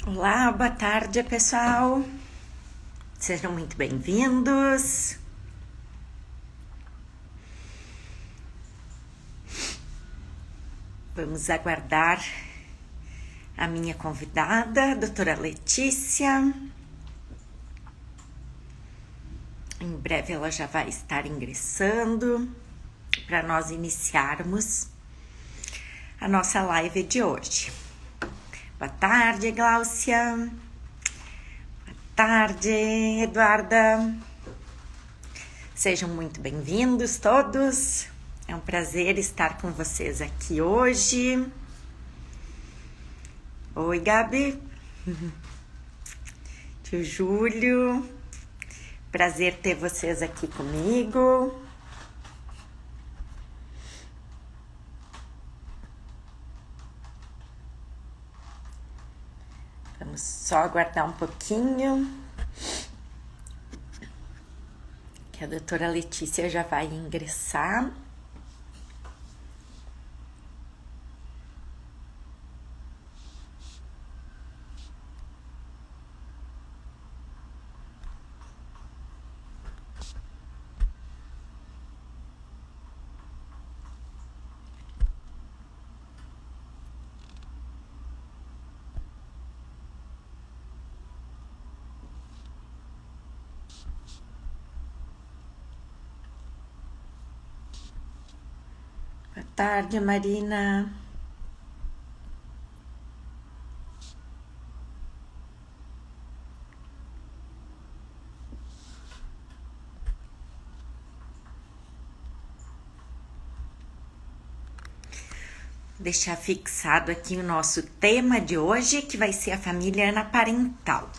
Olá, boa tarde, pessoal. Sejam muito bem-vindos. Vamos aguardar a minha convidada, a doutora Letícia. Em breve ela já vai estar ingressando para nós iniciarmos a nossa live de hoje. Boa tarde, Gláucia. Boa tarde, Eduarda. Sejam muito bem-vindos todos. É um prazer estar com vocês aqui hoje. Oi, Gabi. Tio Júlio. Prazer ter vocês aqui comigo. Vamos só aguardar um pouquinho, que a doutora Letícia já vai ingressar. Boa tarde, Marina. Deixar fixado aqui o nosso tema de hoje, que vai ser a família anaparental.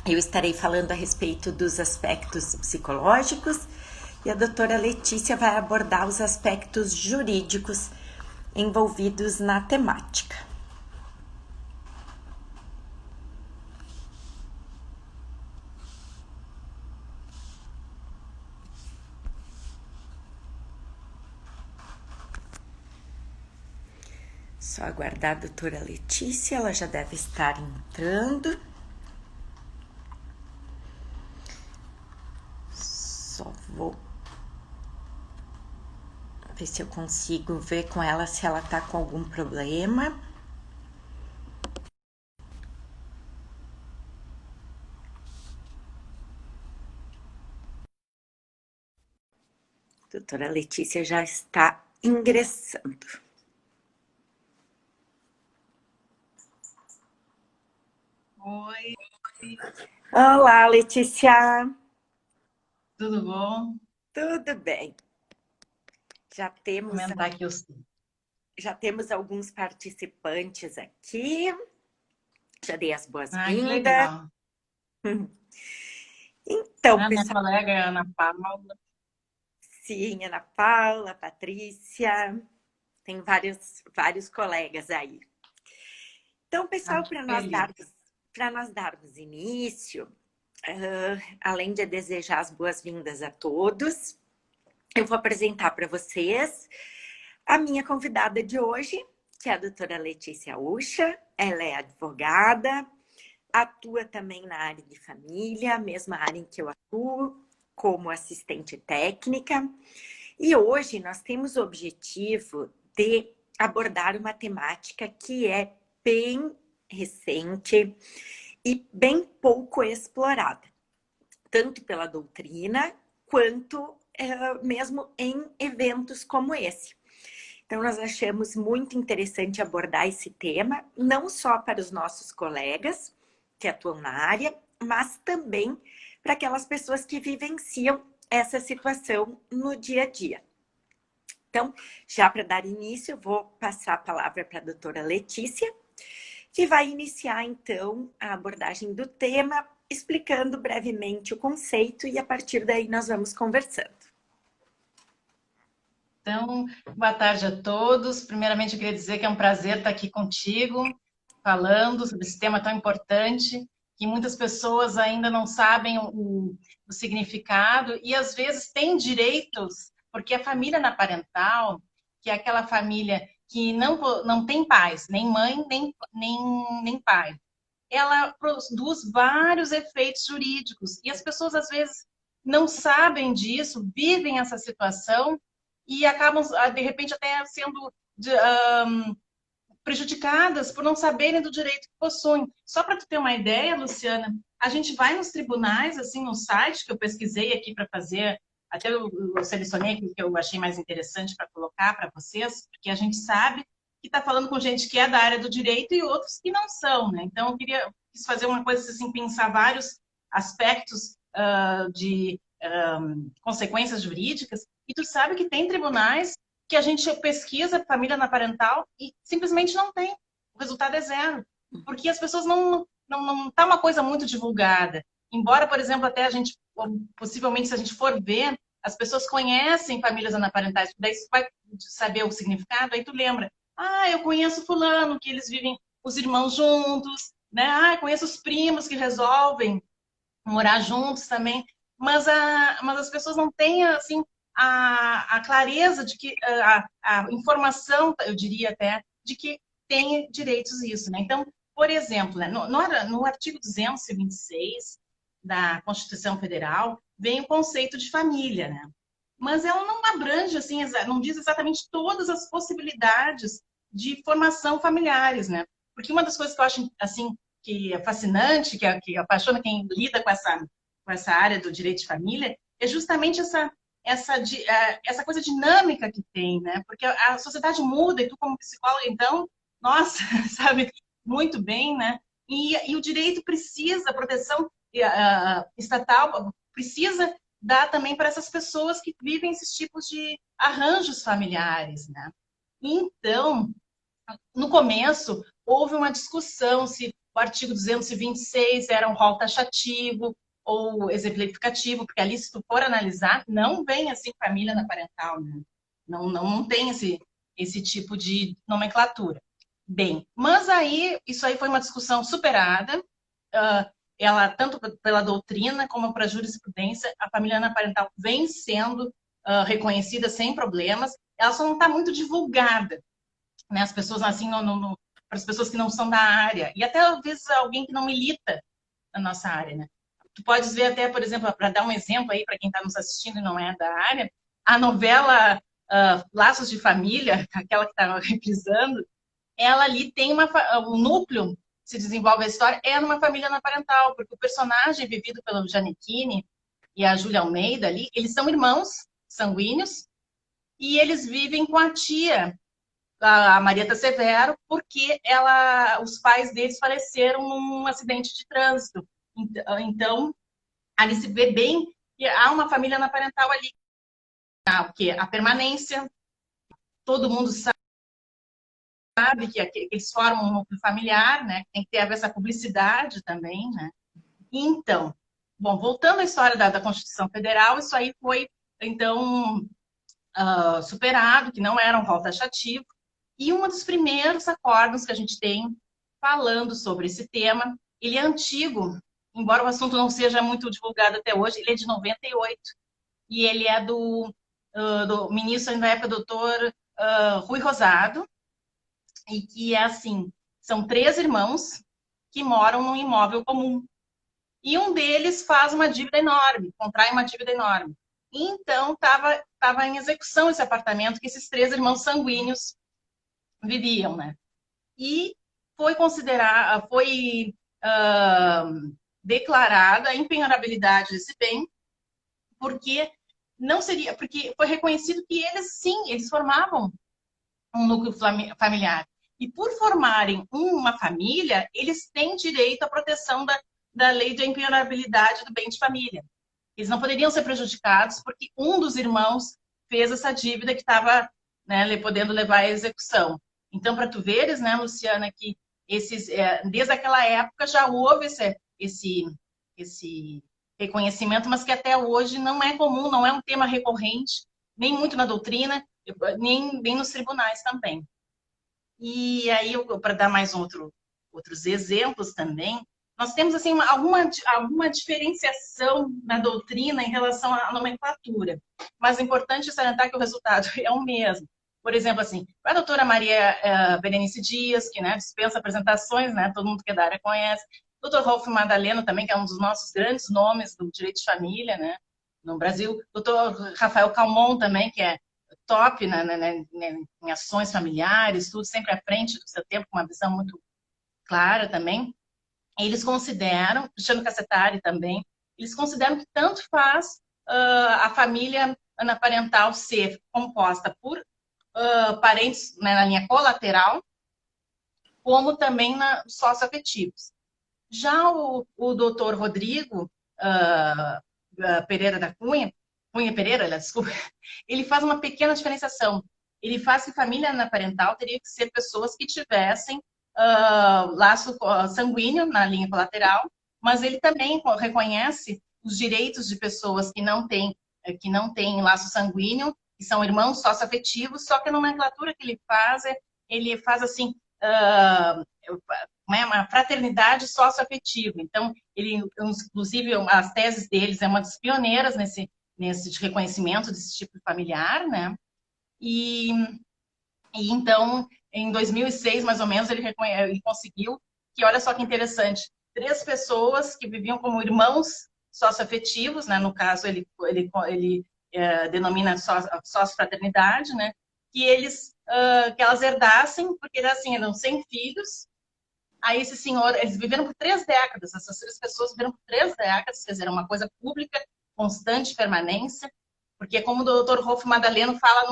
Eu estarei falando a respeito dos aspectos psicológicos e a doutora Letícia vai abordar os aspectos jurídicos envolvidos na temática. Só aguardar a doutora Letícia, ela já deve estar entrando. Só vou ver se eu consigo ver com ela se ela tá com algum problema. Doutora Letícia já está ingressando. Oi, Olá, Letícia. tudo bom? Tudo bem? Já Vou temos, comentar aqui os... já temos alguns participantes aqui. Já dei as Que boas-vindas. legal. Então, Minha pessoal, colega Ana Paula. sim, Ana Paula, Patrícia, tem vários colegas aí. Então, pessoal, Que feliz. para nós darmos início, além de desejar as boas-vindas a todos, eu vou apresentar para vocês a minha convidada de hoje, que é a doutora Letícia Ucha. Ela é advogada, atua também na área de família, a mesma área em que eu atuo, como assistente técnica. E hoje nós temos o objetivo de abordar uma temática que é bem recente e bem pouco explorada, tanto pela doutrina quanto mesmo em eventos como esse. Então, nós achamos muito interessante abordar esse tema, não só para os nossos colegas que atuam na área, mas também para aquelas pessoas que vivenciam essa situação no dia a dia. Então, já para dar início, eu vou passar a palavra para a doutora Letícia, que vai iniciar, então, a abordagem do tema, explicando brevemente o conceito e, a partir daí, nós vamos conversando. Então, boa tarde a todos. Primeiramente, eu queria dizer que é um prazer estar aqui contigo, falando sobre esse tema tão importante, que muitas pessoas ainda não sabem o significado e, às vezes, têm direitos, porque a família anaparental, que é aquela família que não tem pais, nem mãe, nem pai. ela produz vários efeitos jurídicos. E as pessoas, às vezes, não sabem disso, vivem essa situação e acabam, de repente, até sendo prejudicadas por não saberem do direito que possuem. Só para tu ter uma ideia, Luciana, a gente vai nos tribunais, assim, no site que eu pesquisei aqui para fazer, até eu selecionei aquilo que eu achei mais interessante para colocar para vocês, porque a gente sabe que está falando com gente que é da área do direito e outros que não são, né? Então, eu quis fazer uma coisa assim, pensar vários aspectos de consequências jurídicas, e tu sabe que tem tribunais que a gente pesquisa família na parental e simplesmente não tem. O resultado é zero. Porque as pessoas não tá uma coisa muito divulgada. Embora, por exemplo, até a gente, possivelmente, se a gente for ver, as pessoas conhecem famílias anaparentais, daí você vai saber o significado, aí tu lembra. Ah, eu conheço fulano, que eles vivem os irmãos juntos, né? Ah, eu conheço os primos que resolvem morar juntos também. Mas as pessoas não têm, assim, a clareza de que, a informação, eu diria até, de que tem direitos isso, né? Então, por exemplo, né, no artigo 226 da Constituição Federal, vem o conceito de família, né? Mas ela não abrange, assim, não diz exatamente todas as possibilidades de formação familiares, né? Porque uma das coisas que eu acho, assim, que é fascinante, que apaixona quem lida com essa área do direito de família, é justamente essa coisa dinâmica que tem, né? Porque a sociedade muda e tu, como psicóloga, então, nossa, sabe muito bem, né? E o direito precisa, a proteção estatal precisa dar também para essas pessoas que vivem esses tipos de arranjos familiares, né? Então, no começo, houve uma discussão se o artigo 226 era um rol taxativo ou exemplificativo, porque ali, se tu for analisar, não vem assim família na parental, né? Não tem esse tipo de nomenclatura. Bem, mas aí, isso aí foi uma discussão superada, ela, tanto pela doutrina como para a jurisprudência, a família anaparental vem sendo reconhecida sem problemas, ela só não está muito divulgada, né? As pessoas, assim, para as pessoas que não são da área, e até às vezes alguém que não milita na nossa área, né? Tu podes ver até, por exemplo, para dar um exemplo aí para quem está nos assistindo e não é da área, a novela Laços de Família, aquela que está reprisando, ela ali tem um núcleo, se desenvolve a história, é numa família anaparental, porque o personagem vivido pelo Gianecchini e a Júlia Almeida ali, eles são irmãos sanguíneos e eles vivem com a tia, a Marieta Severo, porque os pais deles faleceram num acidente de trânsito. Então, ali se vê bem que há uma família anaparental ali. Porque a permanência, todo mundo sabe que eles formam um núcleo familiar, né? Tem que ter essa publicidade também, né? Então, bom, voltando à história da Constituição Federal, isso aí foi, então, superado, que não era um rol taxativo. E um dos primeiros acordos que a gente tem falando sobre esse tema, ele é antigo, embora o assunto não seja muito divulgado até hoje, ele é de 98. E ele é do ministro da época, doutor Rui Rosado, e que é assim, são 3 irmãos que moram num imóvel comum. E um deles faz uma dívida enorme, contrai uma dívida enorme. Então, estava em execução esse apartamento que esses 3 irmãos sanguíneos viviam, né? E foi declarada a impenhorabilidade desse bem, porque não seria, porque foi reconhecido que eles sim, eles formavam um núcleo familiar. E por formarem uma família, eles têm direito à proteção da lei de impenhorabilidade do bem de família. Eles não poderiam ser prejudicados porque um dos irmãos fez essa dívida que estava, né, podendo levar à execução. Então, para tu veres, né, Luciana, que desde aquela época já houve esse reconhecimento, mas que até hoje não é comum, não é um tema recorrente, nem muito na doutrina, nem nos tribunais também. E aí, para dar mais outros exemplos também, nós temos assim alguma diferenciação na doutrina em relação à nomenclatura, mas é importante salientar que o resultado é o mesmo. Por exemplo, assim, a doutora Maria Berenice Dias, que, né, dispensa apresentações, né, todo mundo que é da área conhece. Doutor Rolf Madaleno também, que é um dos nossos grandes nomes do direito de família, né, no Brasil. Doutor Rafael Calmon também, que é top em ações familiares, tudo sempre à frente do seu tempo, com uma visão muito clara também. Eles consideram, Cristiano Cassetari também, eles consideram que tanto faz a família anaparental ser composta por parentes, né, na linha colateral, como também socioafetivos. Já o doutor Rodrigo Pereira da Cunha, Cunha Pereira, desculpa, ele faz uma pequena diferenciação. Ele faz que família anaparental teria que ser pessoas que tivessem laço sanguíneo na linha colateral, mas ele também reconhece os direitos de pessoas que não têm laço sanguíneo, que são irmãos socioafetivos, só que a nomenclatura que ele faz assim, uma fraternidade socioafetiva. Então, ele, inclusive, as teses deles é uma das pioneiras nesse reconhecimento desse tipo de familiar, né? E então, em 2006, mais ou menos, ele conseguiu que, olha só que interessante, 3 pessoas que viviam como irmãos socioafetivos, né? No caso, ele denomina sócio-fraternidade, né? Que elas herdassem, porque assim, eram 100 filhos. Aí esse senhor, eles viveram por 3 décadas, essas 3 pessoas viveram por 3 décadas, quer dizer, era uma coisa pública, constante permanência, porque como o doutor Rolf Madaleno fala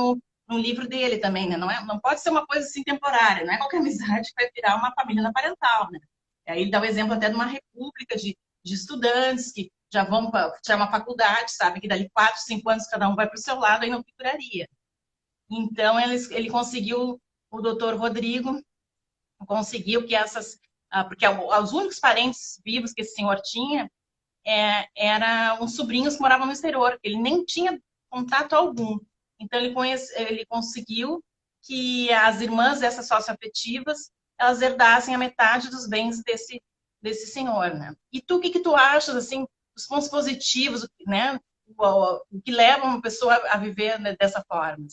no livro dele também, né? Não pode ser uma coisa assim temporária, não é qualquer amizade que vai virar uma família anaparental, né? Aí ele dá o exemplo até de uma república de estudantes que já vão para uma faculdade, sabe? Que dali 4, 5 anos cada um vai para o seu lado, aí não figuraria. Então ele conseguiu, o doutor Rodrigo conseguiu que porque os únicos parentes vivos que esse senhor tinha eram uns sobrinhos que moravam no exterior, ele nem tinha contato algum. Então, ele conseguiu que as irmãs dessas socioafetivas, elas herdassem a metade dos bens desse senhor, né? E tu, o que tu achas, assim, os pontos positivos, né? O que leva uma pessoa a viver, né, dessa forma?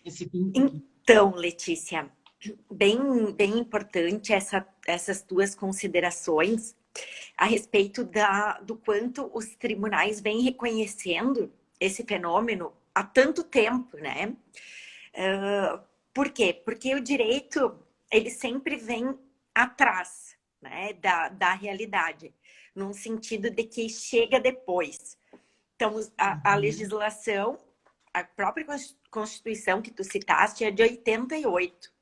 Esse vínculo. Então, Letícia, bem importante essas tuas considerações a respeito do quanto os tribunais vêm reconhecendo esse fenômeno há tanto tempo, né? Por quê? Porque o direito, ele sempre vem atrás, né, da realidade, num sentido de que chega depois. Então, a legislação, a própria Constituição que tu citaste é de 88.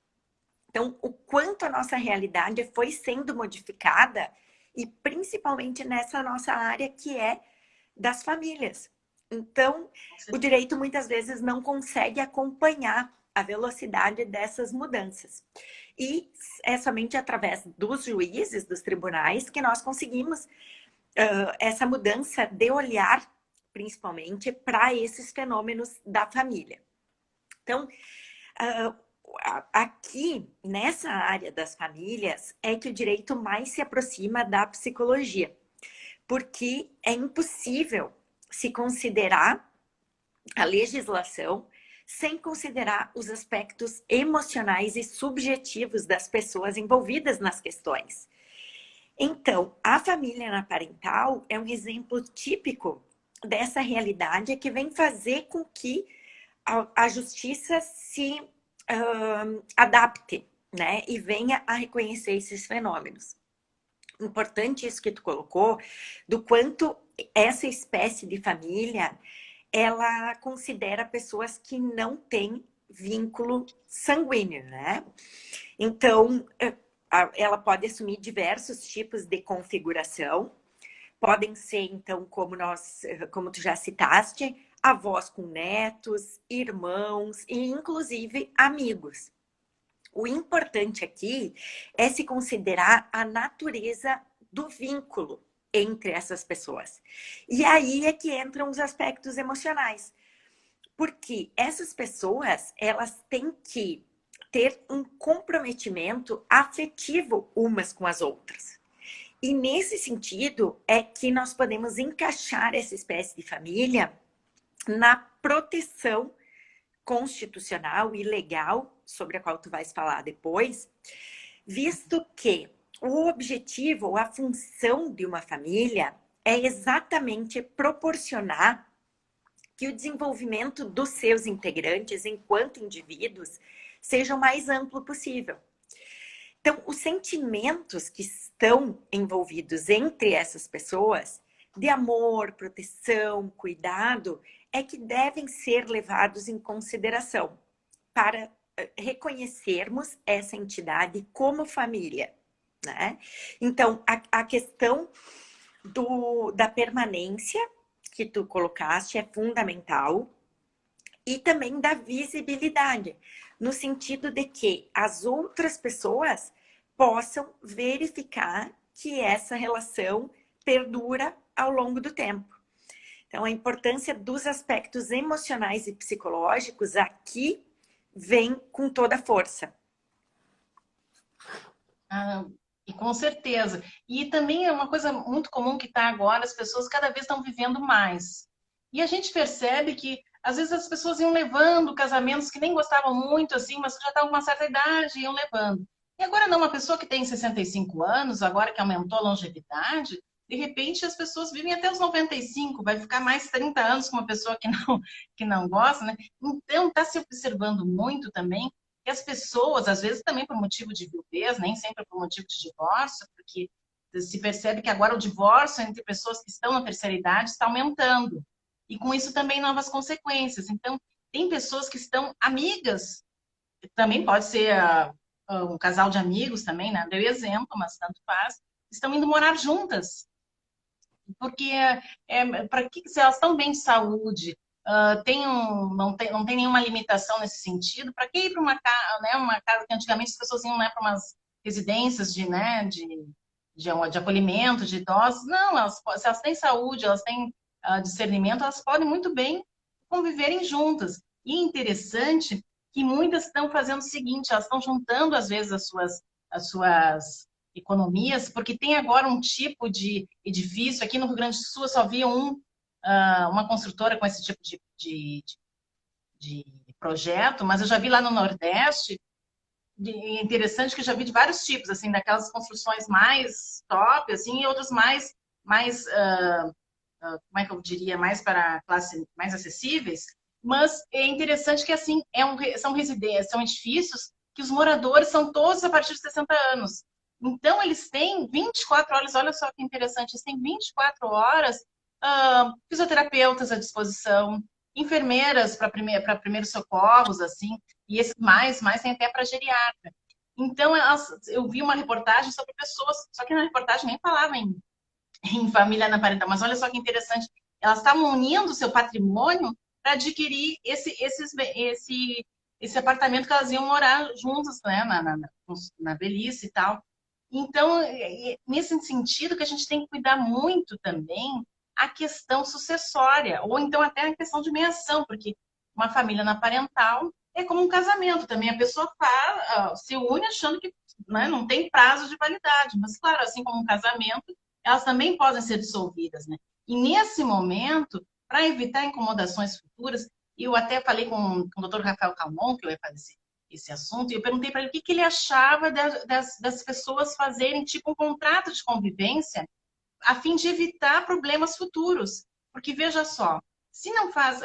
Então, o quanto a nossa realidade foi sendo modificada, e principalmente nessa nossa área que é das famílias. Então, o direito muitas vezes não consegue acompanhar a velocidade dessas mudanças. E é somente através dos juízes, dos tribunais, que nós conseguimos essa mudança de olhar, principalmente, para esses fenômenos da família. Então, aqui, nessa área das famílias, é que o direito mais se aproxima da psicologia, porque é impossível se considerar a legislação sem considerar os aspectos emocionais e subjetivos das pessoas envolvidas nas questões. Então, a família anaparental é um exemplo típico dessa realidade que vem fazer com que a justiça se adapte, né? E venha a reconhecer esses fenômenos. Importante isso que tu colocou, do quanto essa espécie de família, ela considera pessoas que não têm vínculo sanguíneo, né? Então, ela pode assumir diversos tipos de configuração. Podem ser, então, como tu já citaste, avós com netos, irmãos e, inclusive, amigos. O importante aqui é se considerar a natureza do vínculo entre essas pessoas. E aí é que entram os aspectos emocionais. Porque essas pessoas, elas têm que ter um comprometimento afetivo umas com as outras. E nesse sentido é que nós podemos encaixar essa espécie de família na proteção constitucional e legal, sobre a qual tu vais falar depois, visto que o objetivo ou a função de uma família é exatamente proporcionar que o desenvolvimento dos seus integrantes enquanto indivíduos seja o mais amplo possível. Então, os sentimentos que estão envolvidos entre essas pessoas, de amor, proteção, cuidado, é que devem ser levados em consideração para reconhecermos essa entidade como família, né? Então, a questão da permanência que tu colocaste é fundamental, e também da visibilidade, no sentido de que as outras pessoas possam verificar que essa relação perdura ao longo do tempo. Então, a importância dos aspectos emocionais e psicológicos aqui vem com toda a força. E com certeza. E também é uma coisa muito comum que está agora, as pessoas cada vez estão vivendo mais. E a gente percebe que, às vezes, as pessoas iam levando casamentos que nem gostavam muito, assim, mas já estavam com uma certa idade, iam levando. E agora não, uma pessoa que tem 65 anos, agora que aumentou a longevidade, de repente as pessoas vivem até os 95, vai ficar mais 30 anos com uma pessoa que não gosta, né? Então, está se observando muito também que as pessoas, às vezes também por motivo de viuvez, nem sempre por motivo de divórcio, porque se percebe que agora o divórcio entre pessoas que estão na terceira idade está aumentando. E com isso também novas consequências. Então, tem pessoas que estão amigas, também pode ser um casal de amigos também, né? Deu exemplo, mas tanto faz, estão indo morar juntas. Porque para que se elas estão bem de saúde, não tem nenhuma limitação nesse sentido, para que ir para uma casa que antigamente as pessoas iam, né, para umas residências de acolhimento de idosos? Não, se elas têm saúde, elas têm discernimento, elas podem muito bem conviverem juntas. E é interessante que muitas estão fazendo o seguinte, elas estão juntando às vezes as suas economias, porque tem agora um tipo de edifício, aqui no Rio Grande do Sul eu só vi uma construtora com esse tipo de projeto, mas eu já vi lá no Nordeste, interessante que eu já vi de vários tipos, assim, daquelas construções mais top, assim, e outras mais como é que eu diria, mais para classe mais acessíveis, mas é interessante que, assim, são residências, são edifícios que os moradores são todos a partir de 60 anos. Então, eles têm 24 horas, olha só que interessante, eles têm 24 horas fisioterapeutas à disposição, enfermeiras para primeiros socorros, assim, e esses mais tem até para geriatra. Então, eu vi uma reportagem sobre pessoas, só que na reportagem nem falava em família na parental, mas olha só que interessante, elas estavam unindo o seu patrimônio para adquirir esse apartamento que elas iam morar juntas, né, na velhice e tal. Então, nesse sentido que a gente tem que cuidar muito também a questão sucessória, ou então até a questão de meiação, porque uma família na parental é como um casamento também, a pessoa se une achando que, né, não tem prazo de validade, mas claro, assim como um casamento, elas também podem ser dissolvidas, né? E nesse momento, para evitar incomodações futuras, eu até falei com o Dr. Rafael Calmon, que eu ia fazer esse assunto, e eu perguntei para ele o que ele achava das pessoas fazerem tipo um contrato de convivência a fim de evitar problemas futuros. Porque, veja só, se não faz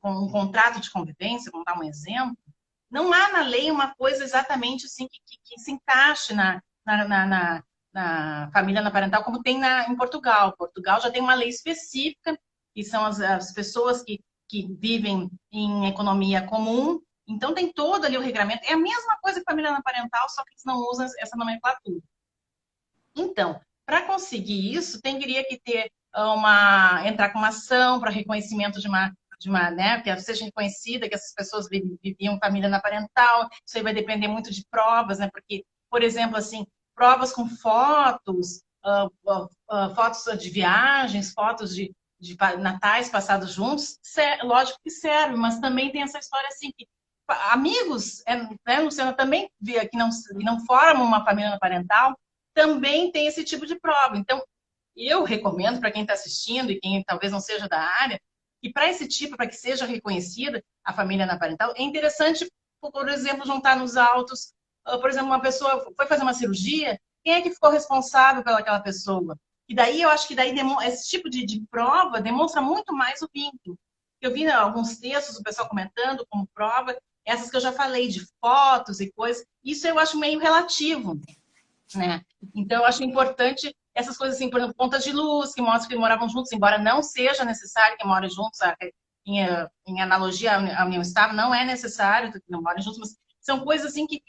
com um contrato de convivência, vamos dar um exemplo, não há na lei uma coisa exatamente assim que se encaixe na família na parental, como tem em Portugal. Portugal já tem uma lei específica, que são as pessoas que vivem em economia comum. Então, tem todo ali o regramento. É a mesma coisa que família na parental, só que eles não usam essa nomenclatura. Então, para conseguir isso, teria que ter entrar com uma ação para reconhecimento de uma, né, que seja reconhecida que essas pessoas viviam família na parental. Isso aí vai depender muito de provas, né? Porque, por exemplo, assim, provas com fotos, fotos de viagens, fotos de natais passados juntos, lógico que serve, mas também tem essa história assim que amigos, né, Luciana, também que não formam uma família parental, também tem esse tipo de prova. Então, eu recomendo para quem está assistindo e quem talvez não seja da área, E para esse tipo, para que seja reconhecida a família anaparental, é interessante, por exemplo, juntar nos autos, por exemplo, uma pessoa foi fazer uma cirurgia, quem é que ficou responsável pelaquela pessoa? E daí eu acho que daí esse tipo de prova demonstra muito mais o vínculo. Eu vi alguns textos do pessoal comentando como prova, essas que eu já falei, de fotos e coisas, isso eu acho meio relativo, né? Então, eu acho importante essas coisas assim, por exemplo, pontas de luz, que mostram que moravam juntos, embora não seja necessário que morem juntos, em analogia à união estável, não é necessário que não morem juntos, mas são coisas assim que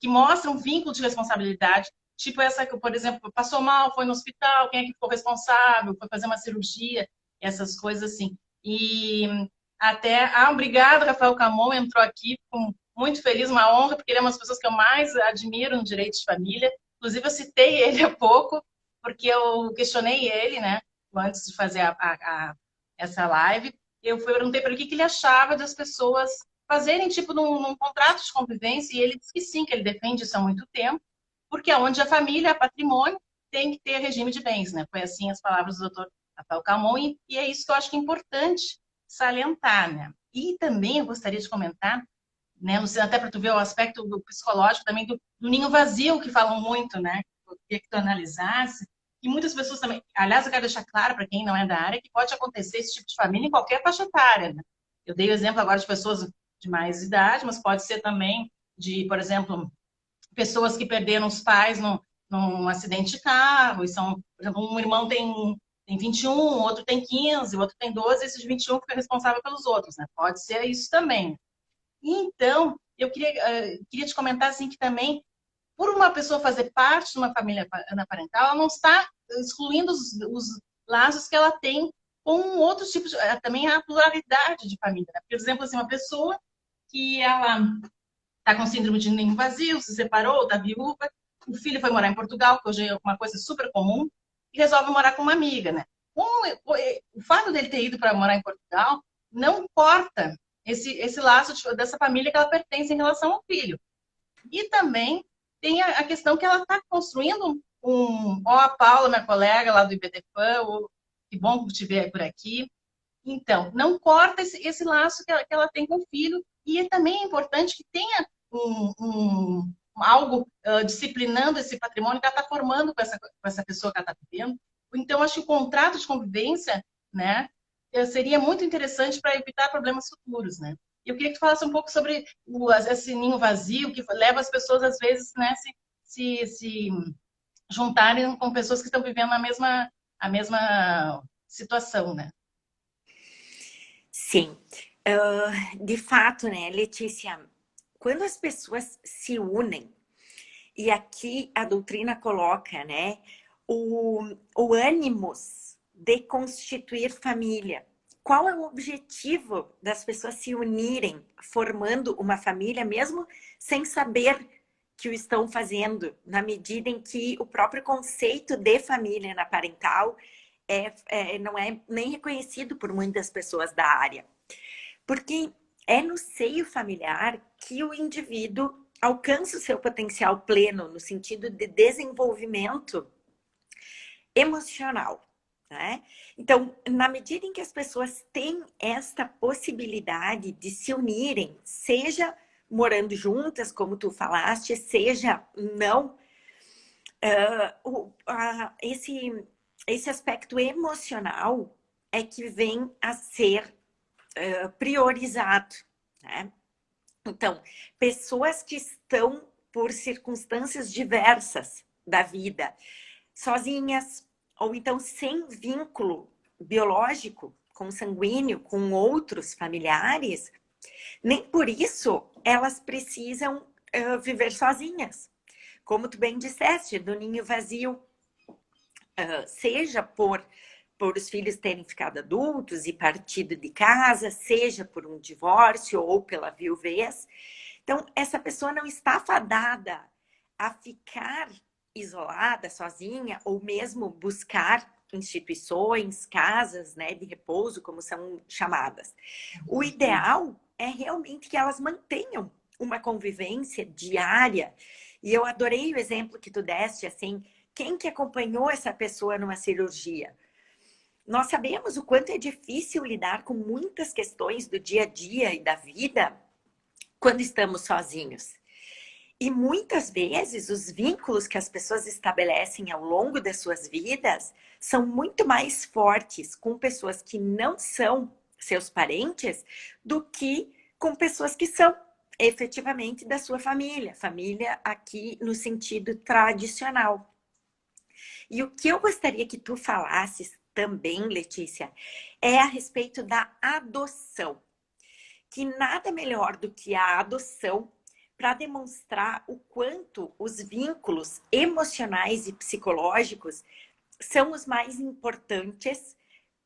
mostram um vínculo de responsabilidade, tipo essa que, por exemplo, passou mal, foi no hospital, quem é que ficou responsável, foi fazer uma cirurgia, essas coisas assim. E até, obrigado, Rafael Camon, entrou aqui, fico muito feliz, uma honra, porque ele é uma das pessoas que eu mais admiro no direito de família. Inclusive, eu citei ele há pouco, porque eu questionei ele, né, antes de fazer essa live. Eu perguntei para ele o que ele achava das pessoas fazerem, tipo, num contrato de convivência, e ele disse que sim, que ele defende isso há muito tempo, porque onde a família é patrimônio, tem que ter regime de bens, né? Foi assim as palavras do doutor Rafael Camon, e é isso que eu acho que é importante salientar, né? E também eu gostaria de comentar, né, Luciana, até para tu ver o aspecto do psicológico também do ninho vazio, que falam muito, né? Eu queria que tu analisasse. E muitas pessoas também, aliás, eu quero deixar claro para quem não é da área que pode acontecer esse tipo de família em qualquer faixa etária, né? Eu dei o exemplo agora de pessoas de mais idade, mas pode ser também de, por exemplo, pessoas que perderam os pais num acidente de carro, e são, por exemplo, um irmão tem 21, o outro tem 15, o outro tem 12, esse de 21 fica responsável pelos outros, né? Pode ser isso também. Então, eu queria te comentar assim que também, por uma pessoa fazer parte de uma família anaparental, ela não está excluindo os laços que ela tem com outros tipos, também a pluralidade de família. Né? Por exemplo, assim, uma pessoa que ela está com síndrome de ninho vazio, se separou, está viúva, o filho foi morar em Portugal, que hoje é uma coisa super comum, e resolve morar com uma amiga, né? O fato dele ter ido para morar em Portugal não corta esse laço dessa família que ela pertence em relação ao filho. E também tem a questão que ela está construindo ó, a Paula, minha colega lá do IBDFAN, que bom te ver por aqui. Então, não corta esse laço que ela tem com o filho. E também é importante que tenha algo disciplinando esse patrimônio que ela está formando com essa pessoa que ela está vivendo. Então, acho que o contrato de convivência, né, seria muito interessante para evitar problemas futuros, né? Eu queria que tu falasse um pouco sobre esse ninho vazio que leva as pessoas, às vezes, né, se juntarem com pessoas que estão vivendo a mesma situação, né? Sim. De fato, né, Letícia, quando as pessoas se unem, e aqui a doutrina coloca, né, o ânimos de constituir família. Qual é o objetivo das pessoas se unirem, formando uma família, mesmo sem saber que o estão fazendo, na medida em que o próprio conceito de família anaparental não é nem reconhecido por muitas pessoas da área. Porque é no seio familiar que o indivíduo alcança o seu potencial pleno, no sentido de desenvolvimento emocional. Né? Então, na medida em que as pessoas têm esta possibilidade de se unirem, seja morando juntas, como tu falaste, seja não, esse aspecto emocional é que vem a ser priorizado. Né? Então, pessoas que estão por circunstâncias diversas da vida, sozinhas, ou então sem vínculo biológico, consanguíneo, com outros familiares, nem por isso elas precisam viver sozinhas. Como tu bem disseste, do ninho vazio, seja por os filhos terem ficado adultos e partido de casa, seja por um divórcio ou pela viuvez. Então, essa pessoa não está fadada a ficar isolada, sozinha, ou mesmo buscar instituições, casas, né, de repouso, como são chamadas. O ideal é realmente que elas mantenham uma convivência diária. E eu adorei o exemplo que tu deste, assim, quem que acompanhou essa pessoa numa cirurgia? nós sabemos o quanto é difícil lidar com muitas questões do dia a dia e da vida quando estamos sozinhos. E muitas vezes os vínculos que as pessoas estabelecem ao longo das suas vidas são muito mais fortes com pessoas que não são seus parentes do que com pessoas que são efetivamente da sua família. Família aqui no sentido tradicional. E o que eu gostaria que tu falasses também, Letícia, é a respeito da adoção. Que nada melhor do que a adoção para demonstrar o quanto os vínculos emocionais e psicológicos são os mais importantes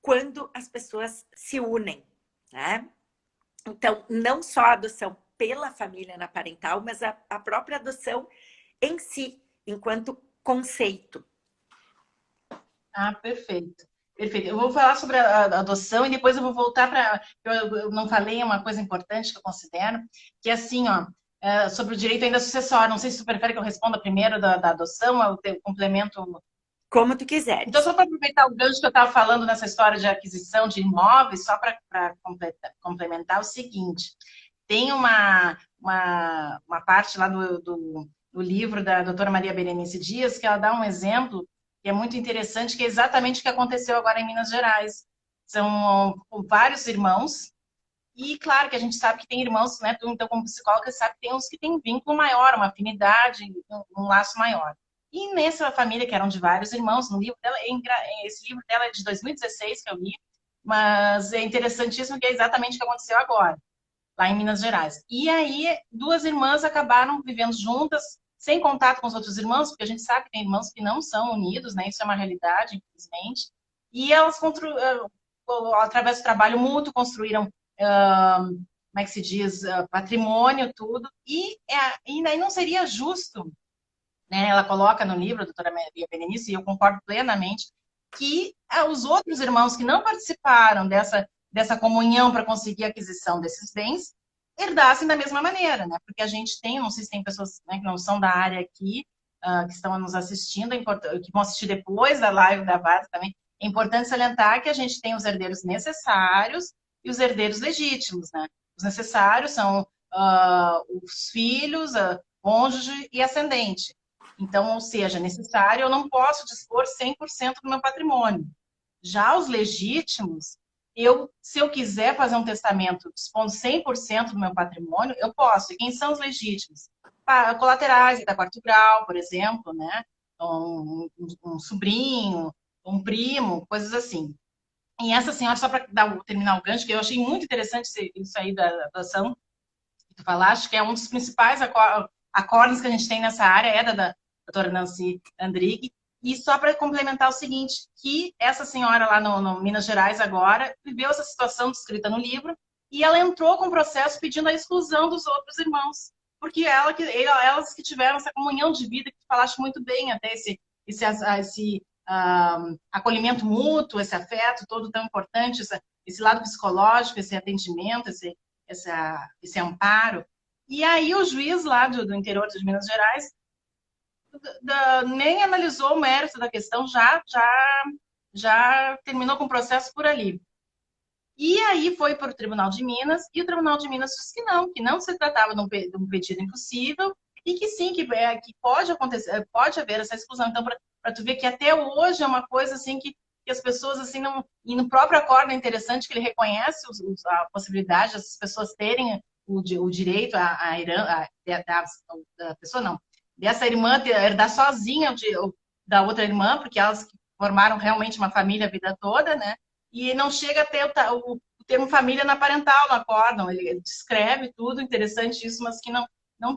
quando as pessoas se unem, né? Então, não só a adoção pela família parental, mas a própria adoção em si, enquanto conceito. Ah, perfeito. Perfeito. Eu vou falar sobre a adoção e depois eu vou voltar para. Eu não falei uma coisa importante que eu considero, que é assim, ó, sobre o direito ainda sucessório. Não sei se tu prefere que eu responda primeiro da adoção, ou eu complemento. Como tu Então, quiseres. só para aproveitar o gancho que eu estava falando nessa história de aquisição de imóveis, só para complementar o seguinte: tem uma parte lá do livro da doutora Maria Berenice Dias que ela dá um exemplo que é muito interessante, que é exatamente o que aconteceu agora em Minas Gerais. São vários irmãos, e claro que a gente sabe que tem irmãos, né? Então, como psicóloga, sabe que tem uns que têm um vínculo maior, uma afinidade, um laço maior. E nessa família, que eram de vários irmãos, no livro dela, esse livro dela é de 2016 que eu li, mas é interessantíssimo que é exatamente o que aconteceu agora, lá em Minas Gerais. E aí, duas irmãs acabaram vivendo juntas, sem contato com os outros irmãos, porque a gente sabe que tem irmãos que não são unidos, né? Isso é uma realidade, infelizmente. E elas, através do trabalho mútuo, construíram, como é que se diz, patrimônio, tudo. E daí não seria justo, né? Ela coloca no livro, a doutora Maria Berenice, e eu concordo plenamente, que os outros irmãos que não participaram dessa comunhão para conseguir a aquisição desses bens herdassem da mesma maneira, né? Porque a gente tem, não sei se tem pessoas, né, que não são da área aqui, que estão nos assistindo, que vão assistir depois da live da VAD também. É importante salientar que a gente tem os herdeiros necessários e os herdeiros legítimos, né? Os necessários são os filhos, cônjuge e ascendente. Então, ou seja, necessário, eu não posso dispor 100% do meu patrimônio. Já os legítimos, se eu quiser fazer um testamento dispondo 100% do meu patrimônio, eu posso. E quem são os legítimos? Colaterais da quarto grau, por exemplo, né? Um sobrinho, um primo, coisas assim. E essa senhora, só para terminar o gancho, que eu achei muito interessante isso aí da adoção, que tu falaste, que é um dos principais acordes que a gente tem nessa área, é da doutora Nancy Andrighi. E só para complementar o seguinte, que essa senhora lá no Minas Gerais agora viveu essa situação descrita no livro e ela entrou com o processo pedindo a exclusão dos outros irmãos, porque elas que tiveram essa comunhão de vida, que tu falaste muito bem, até esse acolhimento mútuo, esse afeto todo tão importante, esse lado psicológico, esse atendimento, esse amparo. E aí o juiz lá do interior de Minas Gerais nem analisou o mérito da questão, já terminou com o processo por ali. E aí foi para o Tribunal de Minas, e o Tribunal de Minas disse que não se tratava de um pedido impossível, e que sim, que pode acontecer, pode haver essa exclusão. Então, para tu ver que até hoje é uma coisa assim que as pessoas assim não. E no próprio acordo é interessante que ele reconhece a possibilidade das pessoas terem o direito da pessoa, não, dessa irmã herdar sozinha da outra irmã, porque elas formaram realmente uma família a vida toda, né? E não chega a ter o termo família na parental, no acórdão. Ele descreve tudo, interessante isso, mas que não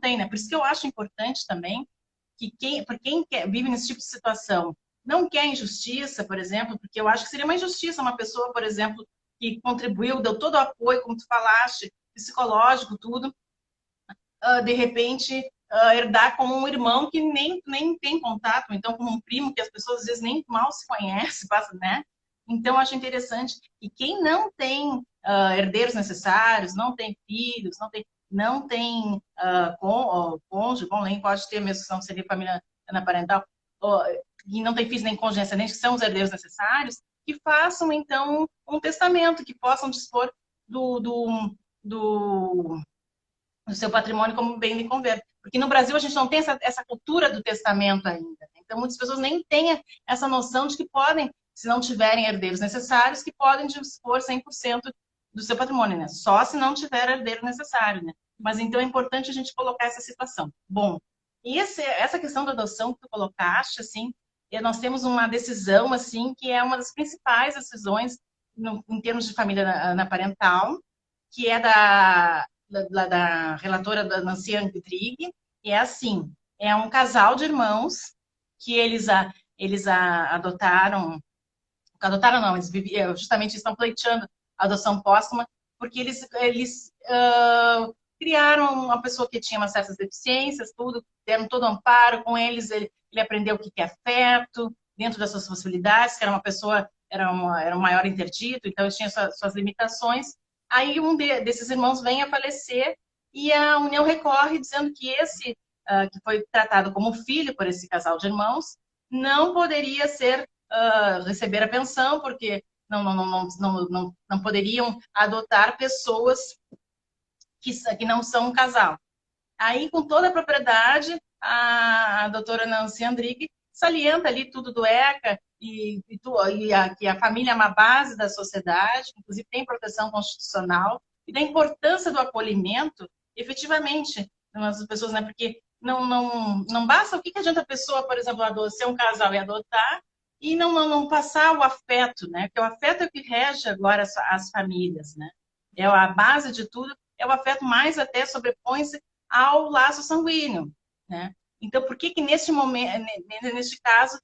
tem, né? Por isso que eu acho importante também que para quem vive nesse tipo de situação, não quer injustiça, por exemplo, porque eu acho que seria uma injustiça uma pessoa, por exemplo, que contribuiu, deu todo o apoio, como tu falaste, psicológico, tudo, de repente herdar como um irmão que nem tem contato, então como um primo que as pessoas às vezes nem mal se conhecem, né? Então, acho interessante que quem não tem herdeiros necessários, não tem filhos, não tem cônjuge, bom, nem pode ter mesmo, que não seria família anaparental, e não tem filhos nem cônjuge ascendente, que são os herdeiros necessários, que façam, então, um testamento, que possam dispor do, do, do, do seu patrimônio como bem de conver. Porque no Brasil a gente não tem essa cultura do testamento ainda. Então, muitas pessoas nem têm essa noção de que podem, se não tiverem herdeiros necessários, que podem dispor 100% do seu patrimônio, né? Só se não tiver herdeiro necessário, né? Mas então é importante a gente colocar essa situação. Bom, e essa questão da adoção que tu colocaste, assim, nós temos uma decisão, assim, que é uma das principais decisões em termos de família na parental, que é da relatora da Nancy Andrighi, e é assim, é um casal de irmãos que adotaram não, justamente estão pleiteando a adoção póstuma, porque eles criaram uma pessoa que tinha umas certas deficiências, tudo, deram todo o amparo com eles, ele aprendeu o que é afeto, dentro das suas possibilidades, que era uma pessoa, era um maior interdito, então ele tinha suas limitações. Aí desses irmãos vem a falecer e a União recorre dizendo que esse, que foi tratado como filho por esse casal de irmãos, não poderia receber a pensão, porque não poderiam adotar pessoas que não são um casal. Aí, com toda a propriedade, a doutora Nancy Andrighi salienta ali tudo do ECA que a família é uma base da sociedade, inclusive tem proteção constitucional, e da importância do acolhimento, efetivamente, das pessoas, né? Porque não basta, o que adianta a pessoa, por exemplo, ser um casal e adotar, e não passar o afeto, né? Porque o afeto é o que rege agora as famílias, né? É a base de tudo, é o afeto, mais até sobrepõe-se ao laço sanguíneo, né? Então, por que neste momento, neste caso,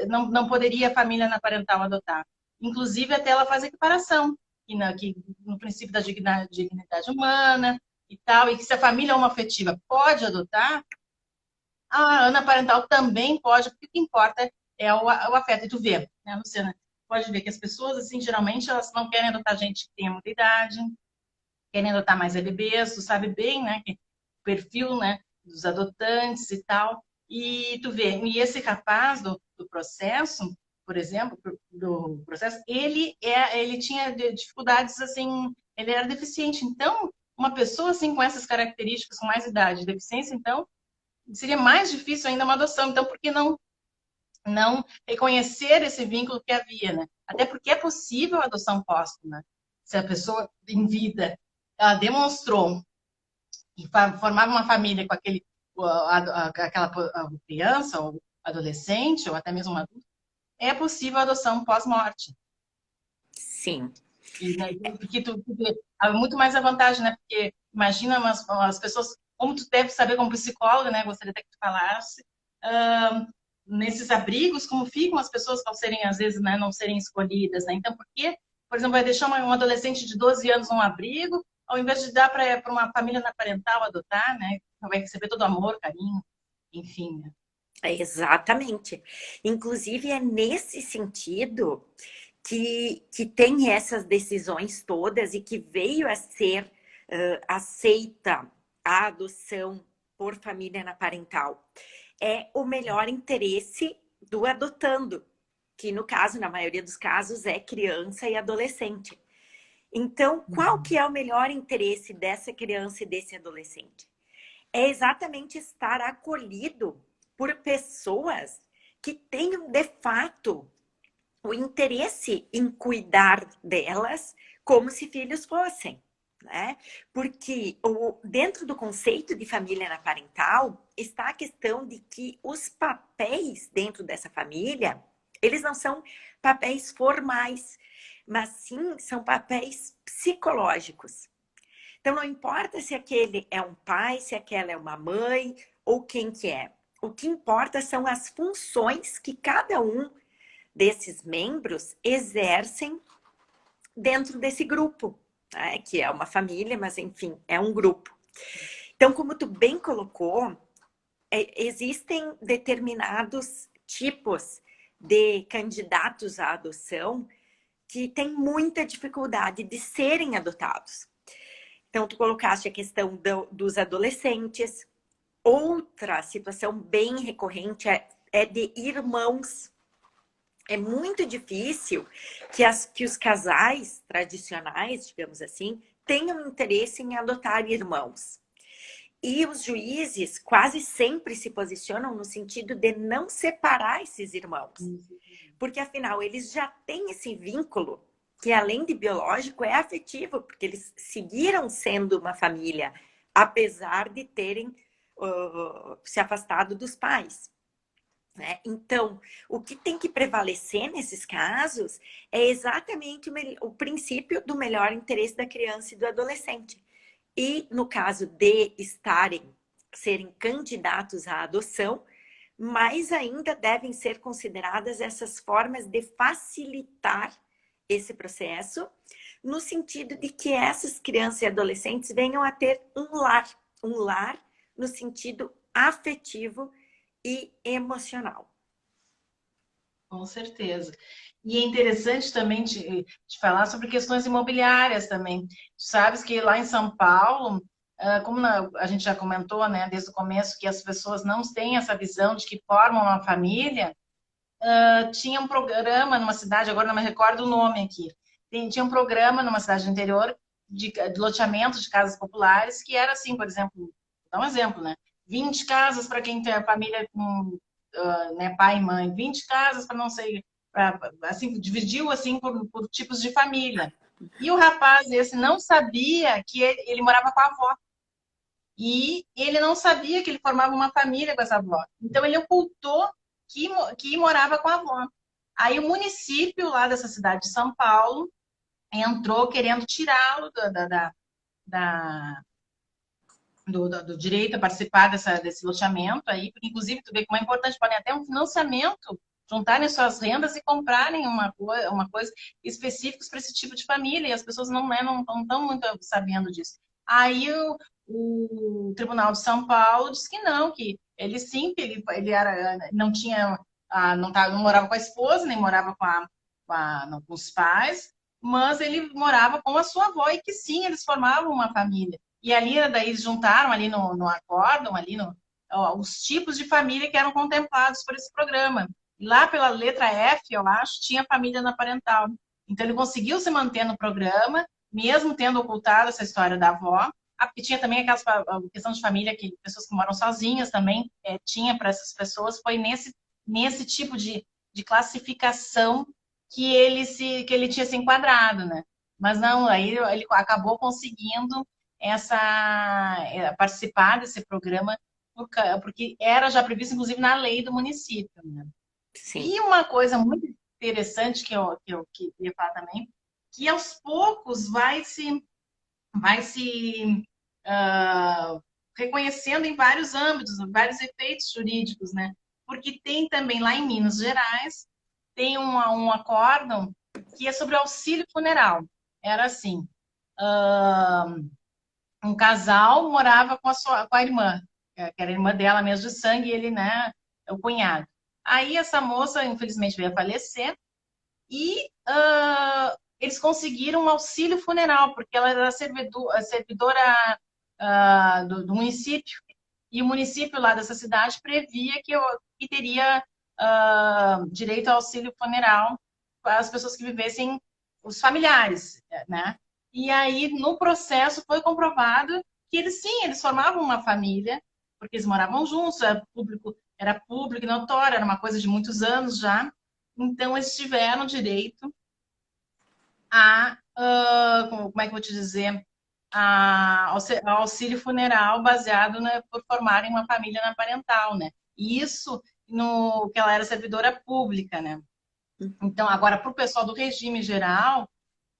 não poderia a família na parental adotar? Inclusive, até ela faz equiparação, que no princípio da dignidade humana e tal, e que se a família homoafetiva pode adotar, a Ana parental também pode, porque o que importa é o afeto. E tu vê, né, Luciana? Pode ver que as pessoas, assim, geralmente, elas não querem adotar gente que tenha muita idade, querem adotar mais bebês, tu sabe bem, né? O perfil, né, dos adotantes e tal. E tu vê, e esse rapaz do processo, por exemplo, do processo, ele tinha dificuldades, assim, ele era deficiente. Então, uma pessoa, assim, com essas características, com mais idade, deficiência, então, seria mais difícil ainda uma adoção. Então, por que não reconhecer esse vínculo que havia, né? Até porque é possível a adoção póstuma. Se a pessoa em vida ela demonstrou e formava uma família com aquela criança ou adolescente ou até mesmo um adulto, é possível a adoção pós-morte. Sim. E, né, porque há muito mais a vantagem, né? Porque imagina as pessoas, como tu deve saber como psicóloga, né? Gostaria até que tu falasse, nesses abrigos, como ficam as pessoas ao serem, às vezes, né, não serem escolhidas, né? Então, por que, por exemplo, vai deixar um adolescente de 12 anos num abrigo, ao invés de dar para uma família na parental adotar, né? Vai receber todo amor, carinho, enfim, né? Exatamente. Inclusive, é nesse sentido que tem essas decisões todas e que veio a ser aceita a adoção por família na parental. É o melhor interesse do adotando, que no caso, na maioria dos casos, é criança e adolescente. Então, qual que é o melhor interesse dessa criança e desse adolescente? É exatamente estar acolhido por pessoas que tenham, de fato, o interesse em cuidar delas como se filhos fossem, né? Porque dentro do conceito de família na parental está a questão de que os papéis dentro dessa família, eles não são papéis formais, mas sim são papéis psicológicos. Então, não importa se aquele é um pai, se aquela é uma mãe ou quem que é. O que importa são as funções que cada um desses membros exercem dentro desse grupo, né? Que é uma família, mas enfim, é um grupo. Então, como tu bem colocou, existem determinados tipos de candidatos à adoção que têm muita dificuldade de serem adotados. Então, tu colocaste a questão dos adolescentes. Outra situação bem recorrente é de irmãos. É muito difícil que os casais tradicionais, digamos assim, tenham interesse em adotar irmãos. E os juízes quase sempre se posicionam no sentido de não separar esses irmãos, porque afinal eles já têm esse vínculo que, além de biológico, é afetivo, porque eles seguiram sendo uma família, apesar de terem se afastado dos pais. Né? Então, o que tem que prevalecer nesses casos é exatamente o princípio do melhor interesse da criança e do adolescente. E no caso de serem candidatos à adoção, mais ainda devem ser consideradas essas formas de facilitar esse processo, no sentido de que essas crianças e adolescentes venham a ter um lar no sentido afetivo e emocional. Com certeza. E é interessante também te falar sobre questões imobiliárias também. Tu sabes que lá em São Paulo, como a gente já comentou, né, desde o começo, que as pessoas não têm essa visão de que formam uma família, tinha um programa numa cidade, agora não me recordo o nome aqui, tinha um programa numa cidade do interior de loteamento de casas populares, que era assim, por exemplo, vou dar um exemplo, né? 20 casas para quem tem a família com né, pai e mãe, 20 casas para não sei, assim, dividiu assim por tipos de família. E o rapaz esse não sabia que ele morava com a avó. E ele não sabia que ele formava uma família com essa avó. Então ele ocultou que morava com a avó. Aí o município lá dessa cidade de São Paulo entrou querendo tirá-lo da, do direito a participar desse loteamento aí, porque inclusive tu vê como é importante, podem até um financiamento, juntarem suas rendas e comprarem uma coisa específica para esse tipo de família, e as pessoas não estão muito sabendo disso. Aí o Tribunal de São Paulo disse que não, que ele sim, que ele era, não tinha, não morava com a esposa, nem morava não, com os pais, mas ele morava com a sua avó, e que sim, eles formavam uma família. E ali, daí, eles juntaram ali no acórdão, ali os tipos de família que eram contemplados por esse programa. E lá pela letra F, eu acho, tinha família na parental. Então, ele conseguiu se manter no programa, mesmo tendo ocultado essa história da avó. Porque tinha também aquela questão de família, que pessoas que moram sozinhas também tinha para essas pessoas. Foi nesse tipo de classificação que ele tinha se enquadrado, né? Mas não, aí ele acabou conseguindo participar desse programa, porque era já previsto, inclusive, na lei do município. Né? Sim. E uma coisa muito interessante que eu queria falar também, que aos poucos vai se reconhecendo em vários âmbitos, vários efeitos jurídicos, né? Porque tem também lá em Minas Gerais, tem um acórdão que é sobre auxílio funeral. Era assim, um casal morava com a irmã, que era a irmã dela mesmo de sangue, e ele, né, é o cunhado. Aí essa moça, infelizmente, veio a falecer e eles conseguiram um auxílio funeral, porque ela era servidora do município, e o município lá dessa cidade previa que teria direito ao auxílio funeral para as pessoas que vivessem, os familiares, né? E aí, no processo, foi comprovado que eles formavam uma família, porque eles moravam juntos, era público e notório, era uma coisa de muitos anos já. Então, eles tiveram direito como é que eu vou te dizer, ao auxílio funeral baseado, né, por formarem uma família na parental, né? E isso no que ela era servidora pública, né? Então, agora, para o pessoal do regime geral,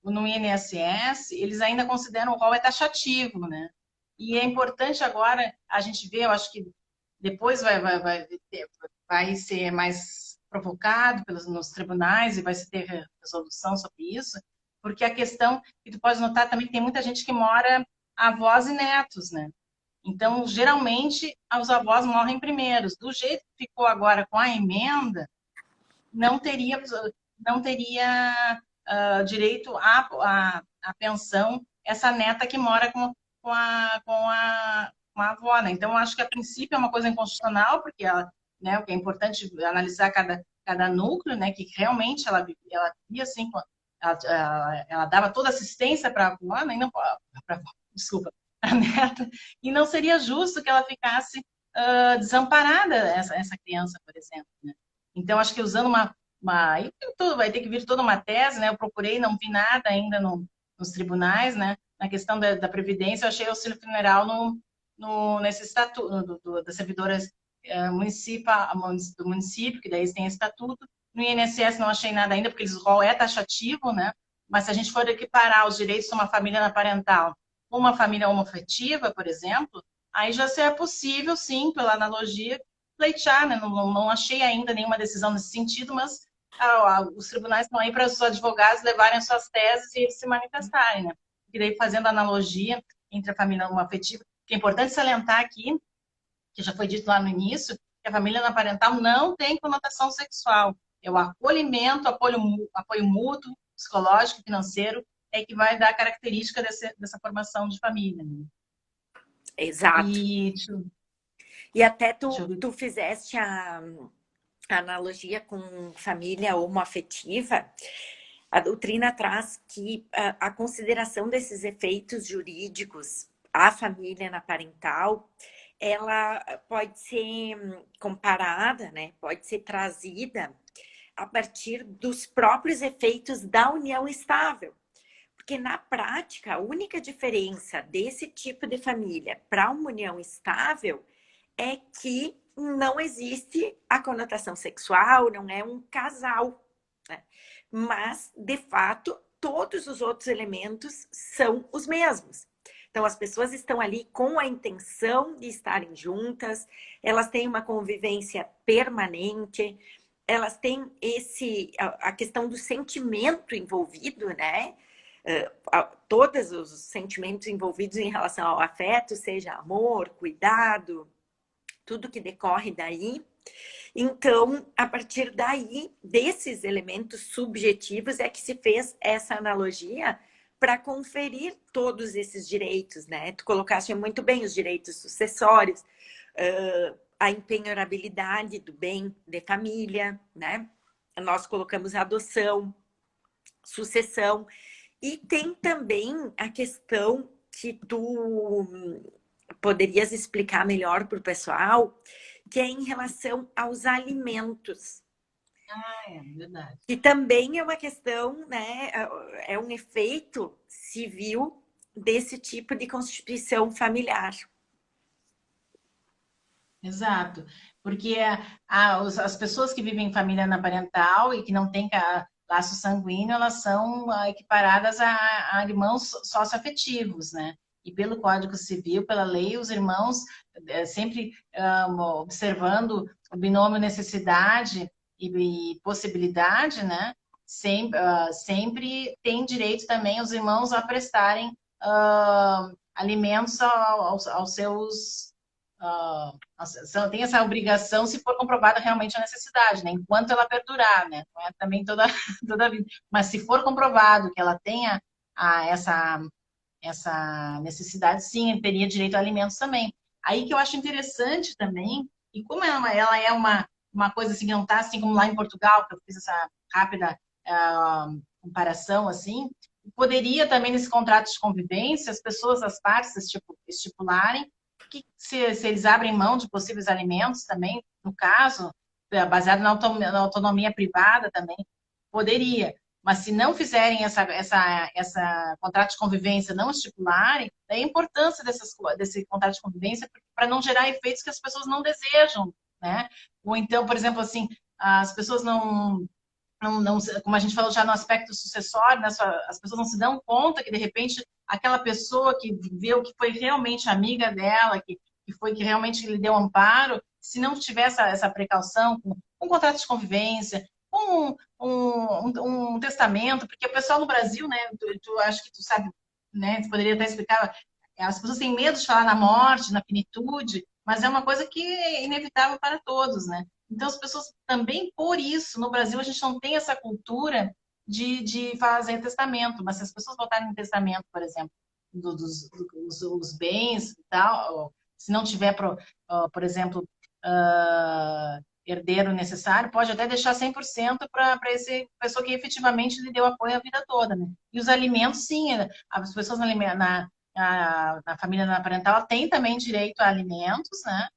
no INSS, eles ainda consideram o rol é taxativo, né? E é importante agora a gente ver, eu acho que depois vai ser mais provocado nos tribunais e vai se ter resolução sobre isso, porque a questão que tu pode notar também que tem muita gente que mora avós e netos, né? Então, geralmente, os avós morrem primeiros. Do jeito que ficou agora com a emenda, não teria, não teria direito à pensão essa neta que mora com a avó, né? Então, acho que a princípio é uma coisa inconstitucional, porque ela, né, o que é importante analisar cada núcleo, né, que realmente ela via assim, ela dava toda assistência para desculpa, a neta, e não seria justo que ela ficasse desamparada, essa criança, por exemplo, né? Então, acho que usando aí tudo, vai ter que vir toda uma tese, né? Eu procurei, não vi nada ainda nos tribunais, né? Na questão da Previdência, eu achei auxílio funeral nesse estatuto das servidoras do município, que daí eles têm estatuto. No INSS não achei nada ainda, porque o rol é taxativo, né? Mas se a gente for equiparar os direitos de uma família parental com uma família homoafetiva, por exemplo, aí já seria possível, sim, pela analogia, pleitear, né? Não achei ainda nenhuma decisão nesse sentido, mas os tribunais estão aí para os advogados levarem as suas teses e se manifestarem, né? E daí, fazendo analogia entre a família homoafetiva, que é importante salientar aqui, que já foi dito lá no início, que a família parental não tem conotação sexual. É o acolhimento, apoio mútuo, psicológico, financeiro, é que vai dar a característica dessa formação de família. Né? Exato. E até tu fizeste a analogia com família homoafetiva. A doutrina traz que a consideração desses efeitos jurídicos à família parental, ela pode ser comparada, né? Pode ser trazida a partir dos próprios efeitos da união estável. Porque, na prática, a única diferença desse tipo de família para uma união estável é que não existe a conotação sexual, não é um casal. Né? Mas, de fato, todos os outros elementos são os mesmos. Então, as pessoas estão ali com a intenção de estarem juntas, elas têm uma convivência permanente, elas têm a questão do sentimento envolvido, né? Todos os sentimentos envolvidos em relação ao afeto, seja amor, cuidado, tudo que decorre daí. Então, a partir daí, desses elementos subjetivos, é que se fez essa analogia para conferir todos esses direitos, né? Tu colocaste muito bem os direitos sucessórios, a empenhorabilidade do bem de família, né? Nós colocamos adoção, sucessão, e tem também a questão que tu poderias explicar melhor para o pessoal, que é em relação aos alimentos. É verdade. Que também é uma questão, né? É um efeito civil desse tipo de constituição familiar. Exato, porque as pessoas que vivem em família parental e que não têm laço sanguíneo, elas são equiparadas a irmãos socioafetivos, né? E pelo Código Civil, pela lei, os irmãos, sempre observando o binômio necessidade e possibilidade, né? Sempre tem direito também os irmãos a prestarem alimentos aos seus tem essa obrigação se for comprovada realmente a necessidade, né? Enquanto ela perdurar, né? Não é também toda a vida. Mas se for comprovado que ela tenha essa necessidade, sim, teria direito a alimentos também. Aí que eu acho interessante também, e como ela é uma coisa assim que não está assim como lá em Portugal, que eu fiz essa rápida comparação assim, poderia também nesse contrato de convivência as pessoas, as partes estipularem que se eles abrem mão de possíveis alimentos também, no caso, baseado na autonomia privada também, poderia. Mas se não fizerem essa contrato de convivência, não estipularem, daí a importância desse contrato de convivência para não gerar efeitos que as pessoas não desejam, né? Ou então, por exemplo, assim, as pessoas não, como a gente falou já no aspecto sucessório, né, as pessoas não se dão conta que, de repente, aquela pessoa que viveu, que foi realmente amiga dela, que realmente lhe deu amparo, se não tiver essa precaução, com um contrato de convivência, um testamento, porque o pessoal no Brasil, né, acho que tu sabe, né, tu poderia até explicar, as pessoas têm medo de falar na morte, na finitude, mas é uma coisa que é inevitável para todos, né? Então, as pessoas também, por isso, no Brasil, a gente não tem essa cultura de fazer testamento, mas se as pessoas botarem no testamento, por exemplo, dos bens e tal, se não tiver, por exemplo, herdeiro necessário, pode até deixar 100% para essa pessoa que efetivamente lhe deu apoio a vida toda, né? E os alimentos, sim, as pessoas na família parental têm também direito a alimentos, né?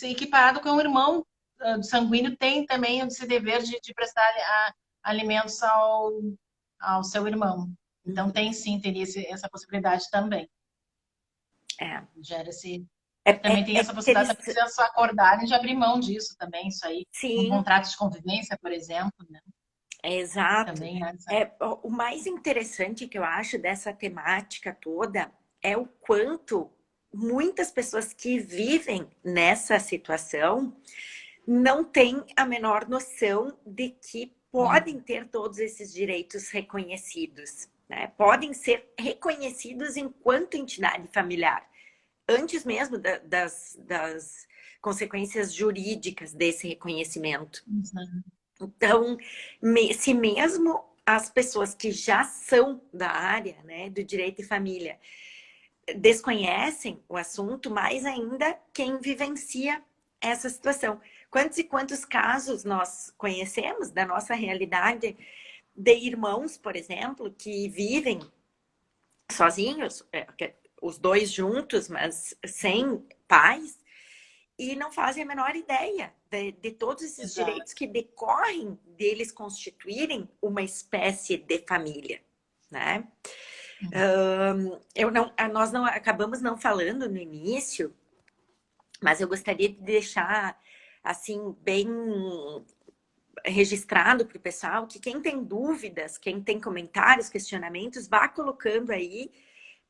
Equiparado com o irmão sanguíneo, tem também esse dever de prestar alimentos ao seu irmão. Então, tem sim, teria essa possibilidade também. É. Gera esse. É, Também tem é essa possibilidade da interessante. pessoa acordarem de abrir mão disso também, isso aí. Um Sim, contrato de convivência, por exemplo, né? é exato. Também essa. O mais interessante que eu acho dessa temática toda é o quanto muitas pessoas que vivem nessa situação não têm a menor noção de que podem ter todos esses direitos reconhecidos, né? Podem ser reconhecidos enquanto entidade familiar, antes mesmo das consequências jurídicas desse reconhecimento. Então, se mesmo as pessoas que já são da área, né, do direito de família, desconhecem o assunto, mais ainda quem vivencia essa situação. Quantos e quantos casos nós conhecemos da nossa realidade de irmãos, por exemplo, que vivem sozinhos, os dois juntos, mas sem pais, e não fazem a menor ideia de todos esses Exato. direitos que decorrem deles constituírem uma espécie de família, né? Nós não acabamos não falando no início, mas eu gostaria de deixar assim bem registrado para o pessoal que quem tem dúvidas, quem tem comentários, questionamentos, vá colocando aí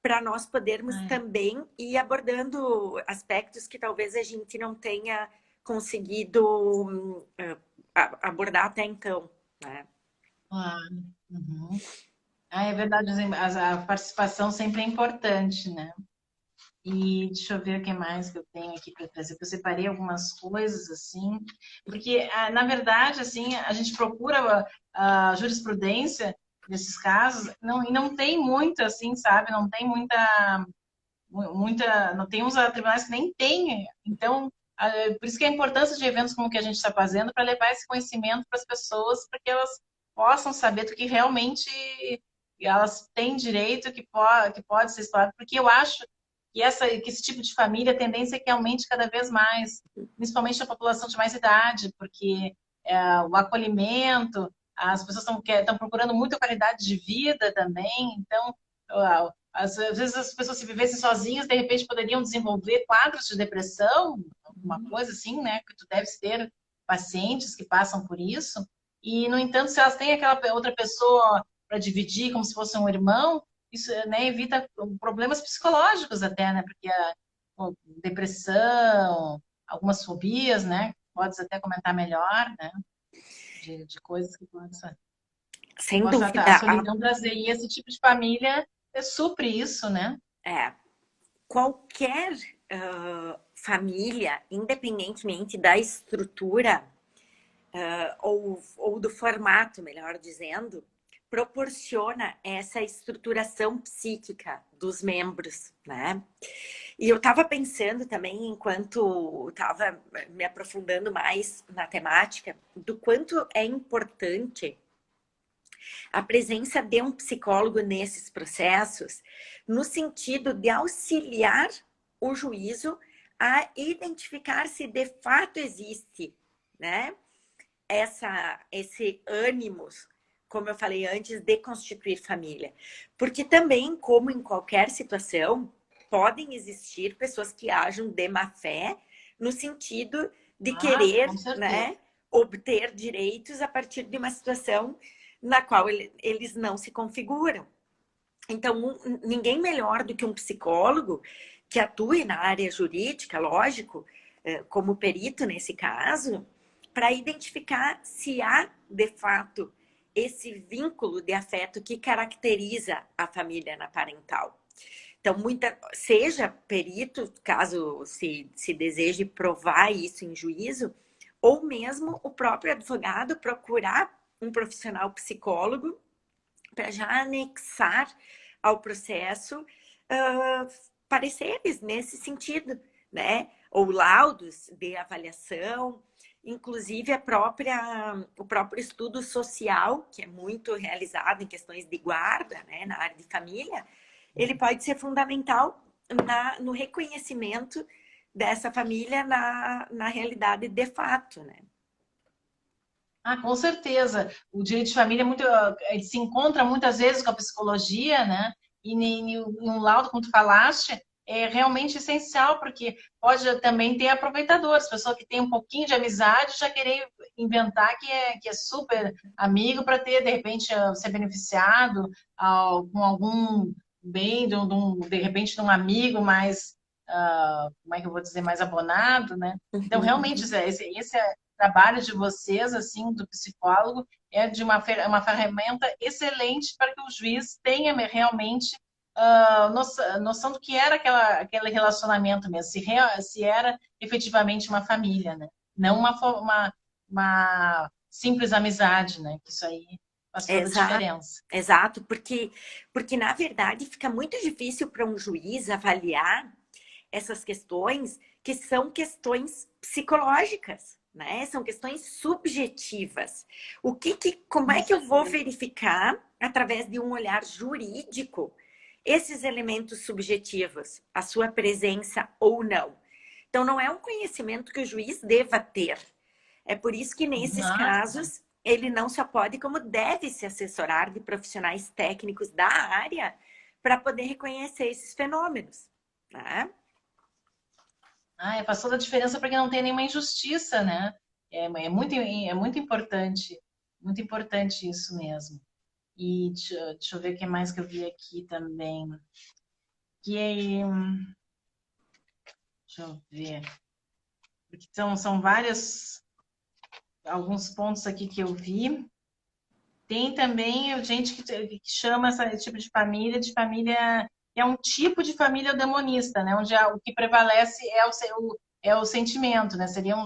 para nós podermos também ir abordando aspectos que talvez a gente não tenha conseguido abordar até então, né? Claro. Uhum. É verdade, a participação sempre é importante, né? E deixa eu ver o que mais que eu tenho aqui para trazer, porque eu separei algumas coisas assim, porque na verdade assim a gente procura a jurisprudência nesses casos, e não tem muito assim, sabe? Não tem não tem uns tribunais que nem tem. Então, por isso que é a importância de eventos como o que a gente está fazendo para levar esse conhecimento para as pessoas, para que elas possam saber do que realmente elas têm direito, que pode ser explorado, porque eu acho que esse tipo de família, a tendência é que aumente cada vez mais, principalmente a população de mais idade, porque o acolhimento, as pessoas estão procurando muita qualidade de vida também, então às vezes as pessoas se vivessem sozinhas, de repente poderiam desenvolver quadros de depressão, alguma coisa assim, né? Que tu deves ter pacientes que passam por isso. E, no entanto, se elas têm aquela outra pessoa para dividir, como se fosse um irmão, isso, né, evita problemas psicológicos até, né? Porque a depressão, algumas fobias, né? Podes até comentar melhor, né? De coisas que Sem possa dúvida, a solidão trazer. E esse tipo de família supre isso, né? qualquer família, independentemente da estrutura ou do formato, melhor dizendo, proporciona essa estruturação psíquica dos membros, né? E eu estava pensando também, enquanto estava me aprofundando mais na temática, do quanto é importante a presença de um psicólogo nesses processos, no sentido de auxiliar o juízo a identificar se de fato existe, né, esse ânimo, como eu falei antes, de constituir família. Porque também, como em qualquer situação, podem existir pessoas que ajam de má fé, no sentido de querer, Com certeza. né, obter direitos a partir de uma situação na qual eles não se configuram. Então, ninguém melhor do que um psicólogo que atue na área jurídica, lógico, como perito nesse caso, para identificar se há, de fato, esse vínculo de afeto que caracteriza a família parental. Então, seja perito, caso se deseje provar isso em juízo, ou mesmo o próprio advogado procurar um profissional psicólogo para já anexar ao processo pareceres nesse sentido, né? ou laudos de avaliação, inclusive o próprio estudo social, que é muito realizado em questões de guarda, né, na área de família, ele pode ser fundamental no reconhecimento dessa família na realidade de fato, né? Ah, com certeza. O direito de família é muito, ele se encontra muitas vezes com a psicologia, né? E em um laudo, como tu falaste, é realmente essencial, porque pode também ter aproveitadores, pessoa que tem um pouquinho de amizade já querer inventar que é super amigo para ter, de repente, ser beneficiado com algum bem, de repente, de um amigo mais, como é que eu vou dizer, mais abonado, né? Então, realmente, Uhum. esse é trabalho de vocês, assim, do psicólogo, é de uma ferramenta excelente para que o juiz tenha realmente noção do que era aquele relacionamento mesmo, se era efetivamente uma família, né? Não uma simples amizade, né? Que isso aí faz toda a Exato, diferença. exato, porque na verdade fica muito difícil para um juiz avaliar essas questões que são questões psicológicas, né? São questões subjetivas. Como Com é que eu vou certeza. verificar através de um olhar jurídico esses elementos subjetivos, a sua presença ou não? Então não é um conhecimento que o juiz deva ter. É por isso que nesses Ah, casos ele não só pode, como deve se assessorar de profissionais técnicos da área para poder reconhecer esses fenômenos, né? faz toda a diferença para que não tenha nenhuma injustiça, né? É muito importante isso mesmo. E deixa eu ver o que mais que eu vi aqui também. Que, deixa eu ver. Porque são alguns pontos aqui que eu vi. Tem também gente que chama esse tipo de família, é um tipo de família demonista, né? Onde o que prevalece é o sentimento, né? Seria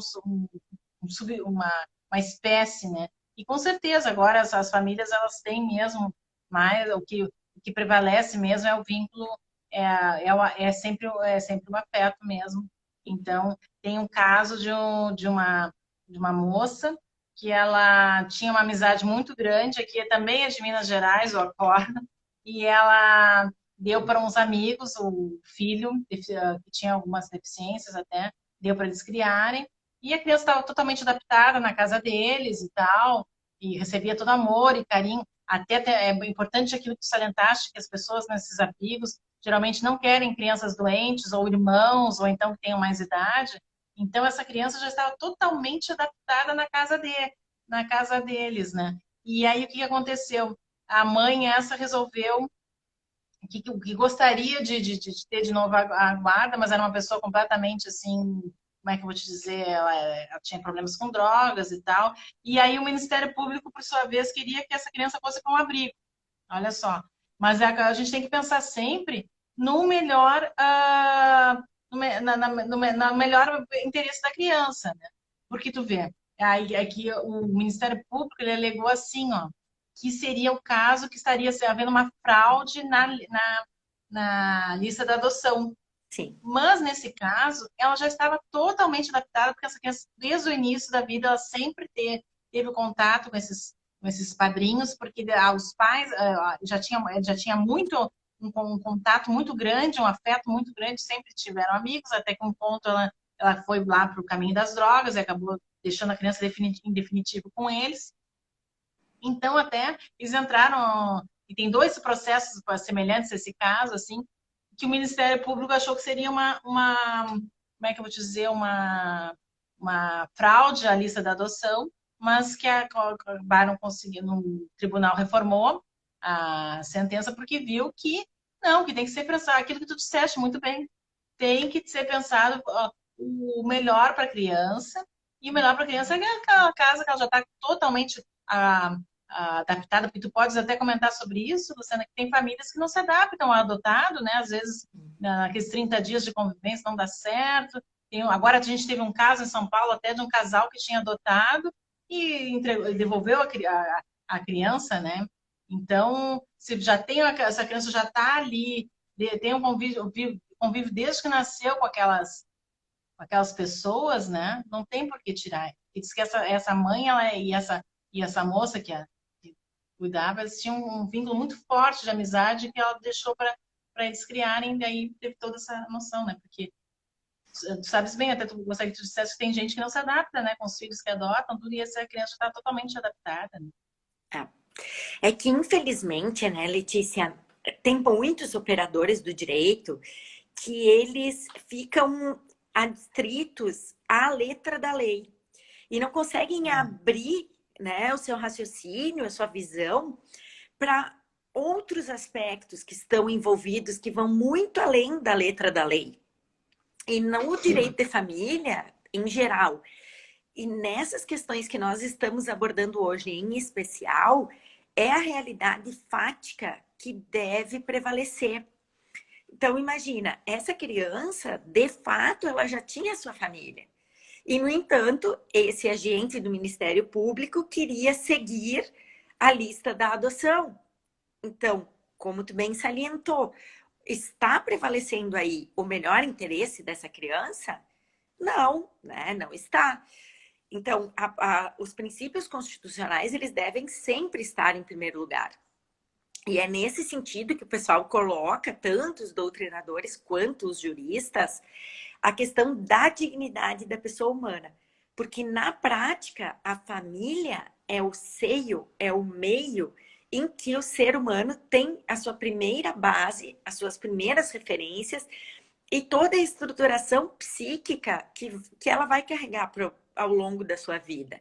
uma espécie, né? E com certeza agora as famílias elas têm mesmo mais o que prevalece mesmo é o vínculo é sempre um afeto mesmo. Então tem um caso de uma moça que ela tinha uma amizade muito grande, aqui também é de Minas Gerais, o Acorda, e ela deu para uns amigos o filho, que tinha algumas deficiências até, deu para eles criarem, e a criança estava totalmente adaptada na casa deles e tal, e recebia todo amor e carinho. É importante aquilo que tu salientaste, que as pessoas nesses abrigos geralmente não querem crianças doentes, ou irmãos, ou então que tenham mais idade, então, essa criança já estava totalmente adaptada na casa deles, né? E aí, o que aconteceu? A mãe, essa, resolveu que gostaria de ter de novo a guarda, mas era uma pessoa completamente, assim, como é que eu vou te dizer? Ela tinha problemas com drogas e tal. E aí, o Ministério Público, por sua vez, queria que essa criança fosse para um abrigo. Olha só. Mas a gente tem que pensar sempre no melhor, no melhor interesse da criança, né? Porque tu vê, aí aqui o Ministério Público ele alegou assim, ó, que seria o caso que estaria havendo uma fraude na lista da adoção. Sim. Mas, nesse caso, ela já estava totalmente adaptada, porque essa criança, desde o início da vida, ela sempre teve contato com esses padrinhos, porque os pais já tinha muito um contato muito grande, um afeto muito grande, sempre tiveram amigos, até que um ponto ela foi lá para o caminho das drogas e acabou deixando a criança em definitivo com eles. Então, até eles entraram, e tem dois processos semelhantes a esse caso, assim, que o Ministério Público achou que seria como é que eu vou dizer, uma fraude à lista da adoção, mas que acabaram conseguindo, o tribunal reformou a sentença porque viu que não, que tem que ser pensado, aquilo que tu disseste muito bem, tem que ser pensado o melhor para a criança, e o melhor para a criança é aquela casa que ela já está totalmente ah, adaptada, porque tu podes até comentar sobre isso, Luciana, que tem famílias que não se adaptam ao adotado, né? Às vezes, naqueles 30 dias de convivência não dá certo. Agora a gente teve um caso em São Paulo até de um casal que tinha adotado e devolveu a criança, né? Então, se já tem essa criança já está ali, tem um convívio desde que nasceu com aquelas aquelas pessoas, né? Não tem por que tirar. E diz que essa mãe e essa moça que cuidava, eles tinham um vínculo muito forte de amizade que ela deixou para eles criarem, daí teve toda essa noção, né? Porque tu sabes bem, até tu gostaria que tu dissesse que tem gente que não se adapta, né? Com os filhos que adotam, tudo, e essa criança está totalmente adaptada, né? É que, infelizmente, né, Letícia, tem muitos operadores do direito que eles ficam adstritos à letra da lei e não conseguem abrir, né, o seu raciocínio, a sua visão para outros aspectos que estão envolvidos, que vão muito além da letra da lei. E não o direito de família em geral. E nessas questões que nós estamos abordando hoje, em especial, é a realidade fática que deve prevalecer. Então, imagina, essa criança, de fato, ela já tinha sua família. E, no entanto, esse agente do Ministério Público queria seguir a lista da adoção. Então, como tu bem salientou, está prevalecendo aí o melhor interesse dessa criança? Não, né? Não está. Então, os princípios constitucionais, eles devem sempre estar em primeiro lugar. E é nesse sentido que o pessoal coloca, tanto os doutrinadores quanto os juristas, a questão da dignidade da pessoa humana. Porque, na prática, a família é o seio, é o meio em que o ser humano tem a sua primeira base, as suas primeiras referências e toda a estruturação psíquica que ela vai carregar ao longo da sua vida.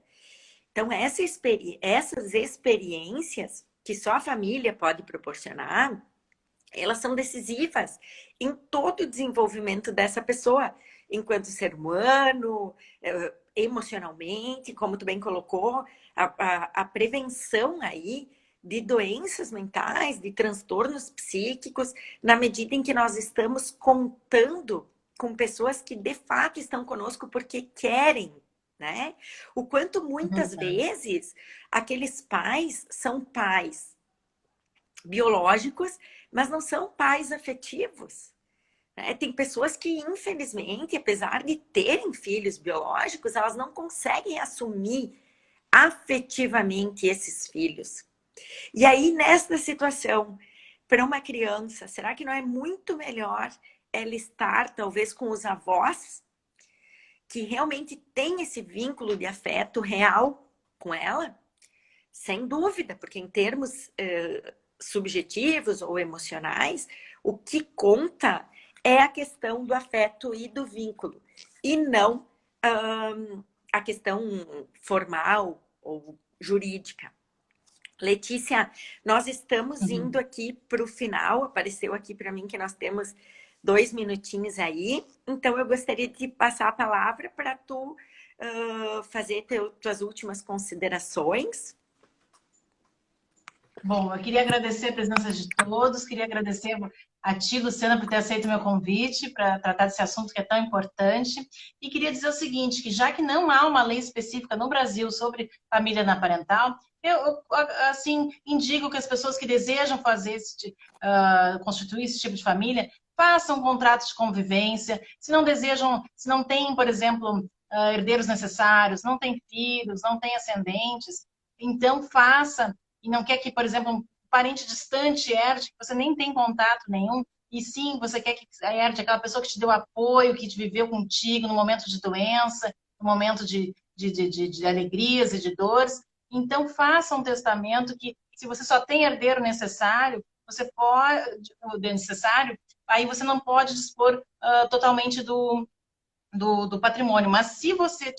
Então, essas experiências que só a família pode proporcionar, elas são decisivas em todo o desenvolvimento dessa pessoa, enquanto ser humano, emocionalmente, como tu bem colocou, a prevenção aí de doenças mentais, de transtornos psíquicos, na medida em que nós estamos contando com pessoas que de fato estão conosco porque querem, né? O quanto muitas vezes aqueles pais são pais biológicos, mas não são pais afetivos. Né? Tem pessoas que, infelizmente, apesar de terem filhos biológicos, elas não conseguem assumir afetivamente esses filhos. E aí, nesta situação, para uma criança, será que não é muito melhor ela estar, talvez, com os avós, que realmente têm esse vínculo de afeto real com ela? Sem dúvida, porque em termos subjetivos ou emocionais, o que conta é a questão do afeto e do vínculo, e não a questão formal ou jurídica. Letícia, nós estamos indo aqui para o final, apareceu aqui para mim que nós temos 2 minutinhos aí, então eu gostaria de passar a palavra para tu fazer tuas últimas considerações. Bom, eu queria agradecer a presença de todos, queria agradecer a ti, Luciana, por ter aceito o meu convite para tratar desse assunto que é tão importante. E queria dizer o seguinte, que já que não há uma lei específica no Brasil sobre família naparental, eu assim, indico que as pessoas que desejam fazer constituir esse tipo de família, façam contratos de convivência. Se não desejam, se não têm, por exemplo, herdeiros necessários, não têm filhos, não têm ascendentes, então faça. E não quer que, por exemplo, um parente distante herde, que você nem tem contato nenhum, e sim, você quer que herde aquela pessoa que te deu apoio, que te viveu contigo no momento de doença, no momento de alegrias e de dores. Então, faça um testamento que, se você só tem herdeiro necessário, você pode, o necessário, aí você não pode dispor totalmente do patrimônio. Mas se você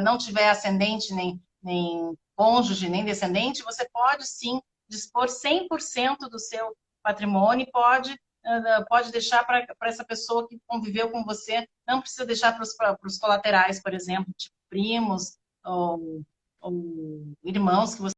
não tiver ascendente nem cônjuge, nem descendente, você pode sim dispor 100% do seu patrimônio e pode deixar para essa pessoa que conviveu com você, não precisa deixar para os colaterais, por exemplo, tipo primos ou irmãos que você